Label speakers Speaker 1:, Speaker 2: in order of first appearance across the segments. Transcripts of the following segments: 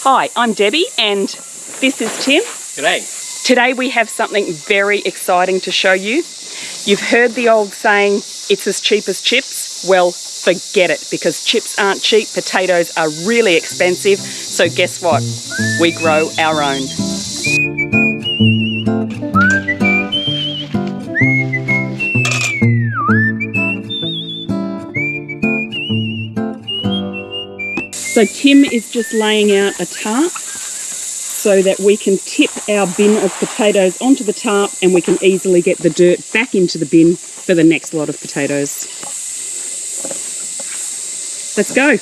Speaker 1: Hi, I'm Debbie and this is Tim.
Speaker 2: G'day.
Speaker 1: Today we have something very exciting to show you. You've heard the old saying, it's as cheap as chips. Well, forget it, because chips aren't cheap, potatoes are really expensive. So guess what? We grow our own. So Tim is just laying out a tarp so that we can tip our bin of potatoes onto the tarp and we can easily get the dirt back into the bin for the next lot of potatoes. Let's go.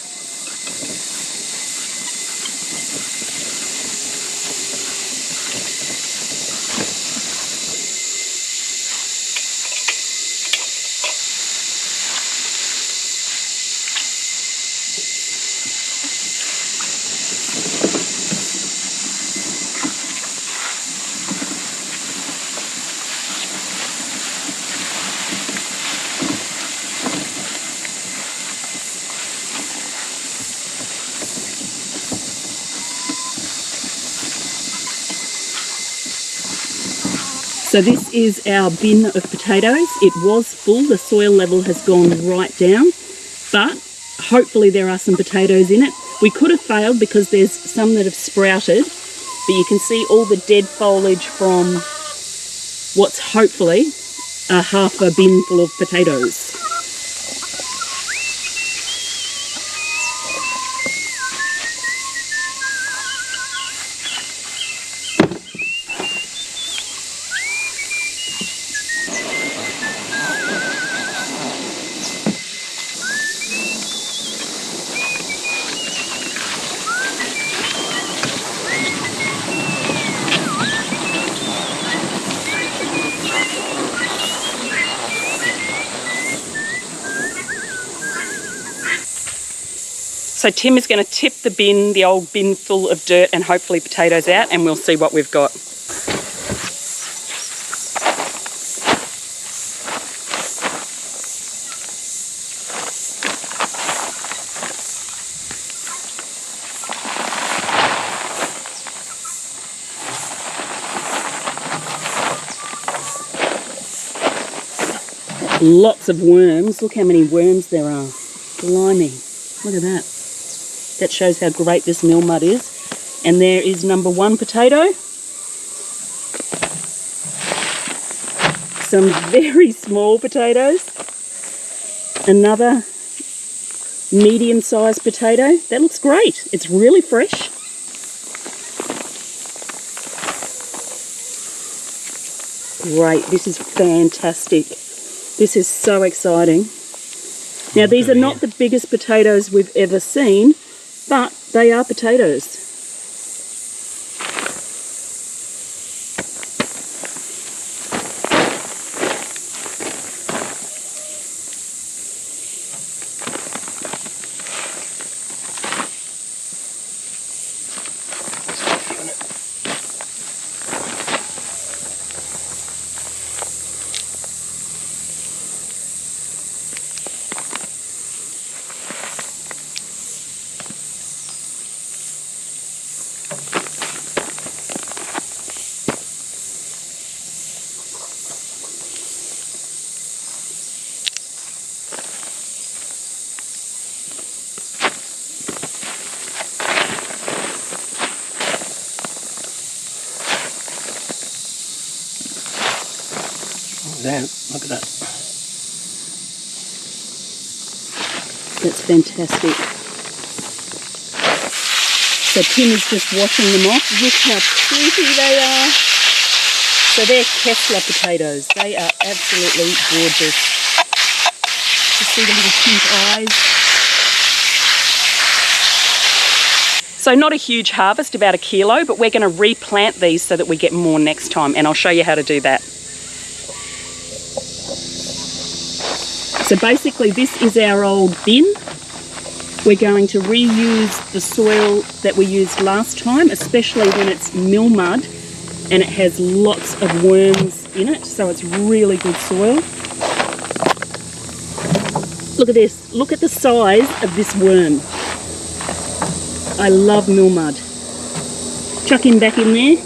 Speaker 1: So this is our bin of potatoes. It was full, the soil level has gone right down, but hopefully there are some potatoes in it. We could have failed because there's some that have sprouted, but you can see all the dead foliage from what's hopefully a half a bin full of potatoes. So Tim is going to tip the bin, the old bin full of dirt and hopefully potatoes out, and we'll see what we've got. Lots of worms. Look how many worms there are. Blimey. Look at that. That shows how great this mill mud is. And there is number one potato. Some very small potatoes. Another medium-sized potato. That looks great. It's really fresh. Great. This is fantastic. This is so exciting. Now these are not the biggest potatoes we've ever seen, but they are potatoes.
Speaker 2: There, look at that.
Speaker 1: That's fantastic. So Tim is just washing them off. Look how pretty they are. So they're Kessler potatoes. They are absolutely gorgeous. Just see the little pink eyes. So not a huge harvest, about 1 kilo, but we're going to replant these so that we get more next time, and I'll show you how to do that. So basically this is our old bin. We're going to reuse the soil that we used last time, especially when it's mill mud and it has lots of worms in it, so it's really good soil. Look at this. Look at the size of this worm. I love mill mud. Chuck him back in there.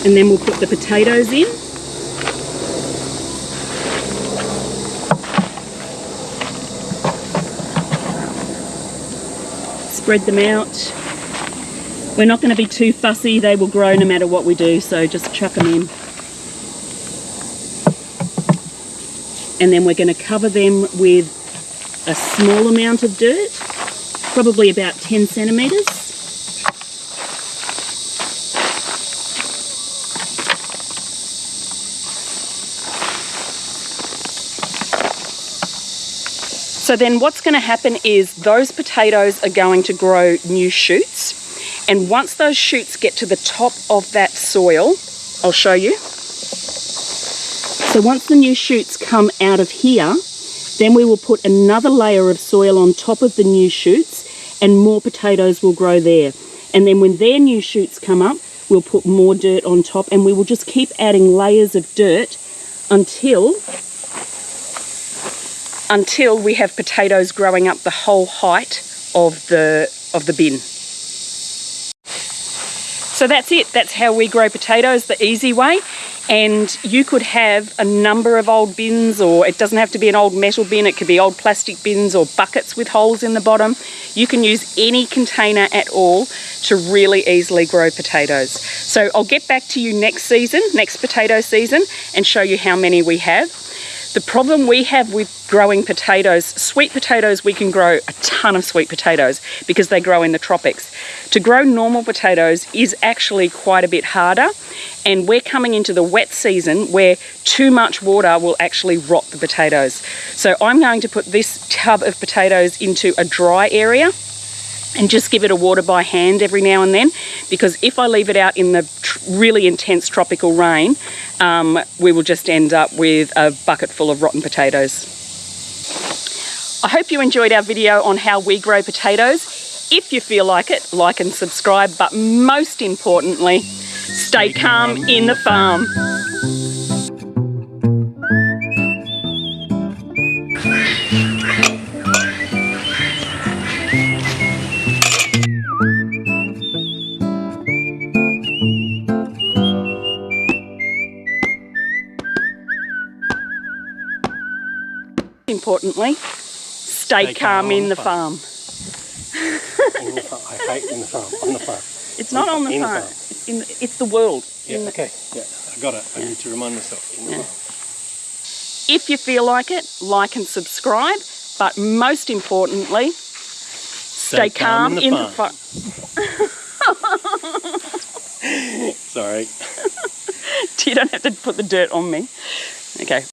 Speaker 1: And then we'll put the potatoes in. Spread them out. We're not going to be too fussy, they will grow no matter what we do, so just chuck them in. And then we're going to cover them with a small amount of dirt, probably about 10 centimetres. So then what's going to happen is those potatoes are going to grow new shoots. And once those shoots get to the top of that soil, I'll show you. So once the new shoots come out of here, then we will put another layer of soil on top of the new shoots and more potatoes will grow there. And then when their new shoots come up, we'll put more dirt on top and we will just keep adding layers of dirt until we have potatoes growing up the whole height of the bin. So that's it. That's how we grow potatoes, the easy way. And you could have a number of old bins, or it doesn't have to be an old metal bin, it could be old plastic bins or buckets with holes in the bottom. You can use any container at all to really easily grow potatoes. So I'll get back to you next season, next potato season, and show you how many we have. The problem we have with growing potatoes, sweet potatoes, we can grow a ton of sweet potatoes because they grow in the tropics. To grow normal potatoes is actually quite a bit harder, and we're coming into the wet season where too much water will actually rot the potatoes. So I'm going to put this tub of potatoes into a dry area and just give it a water by hand every now and then, because if I leave it out in the really intense tropical rain, we will just end up with a bucket full of rotten potatoes. I hope you enjoyed our video on how we grow potatoes. If you feel like it, like and subscribe, but most importantly, stay calm in the farm. Importantly, stay calm in the farm.
Speaker 2: In the farm. I hate in the farm. On the farm.
Speaker 1: It's not on the farm. It's the world.
Speaker 2: Yeah, okay. Yeah, I got it. I need to remind myself. In the farm.
Speaker 1: If you feel like it, like and subscribe. But most importantly, stay calm in the farm.
Speaker 2: Sorry.
Speaker 1: You don't have to put the dirt on me. Okay.